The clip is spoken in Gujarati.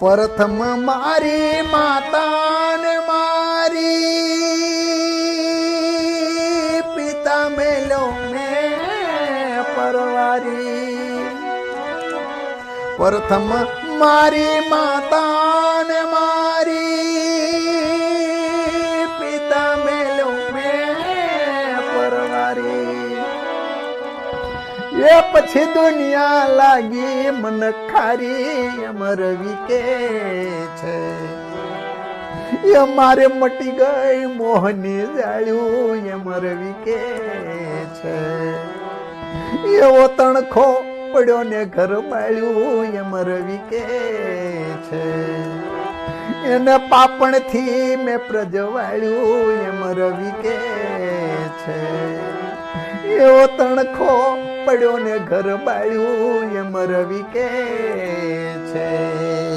પ્રથમ મારી માતાને મારી પિતા મેલો મેં પરવારી. પ્રથમ મારી માતાને મારી પિતા મેલો મેં પરવારી. એ પછી દુનિયા લાગી મન ખારી અમર વિકે છે. એ મારે મટી ગઈ મોહની જાળ્યું અમર વિકે છે. એવો તણખો પડ્યો ને ઘર બાળ્યું અમર વિકે છે. એને પાપણથી મેં પ્રજવાળ્યું અમર વિકે છે. એવો તણખો પડ્યો ને ઘર બાળ્યું એમ રવિ કે છે.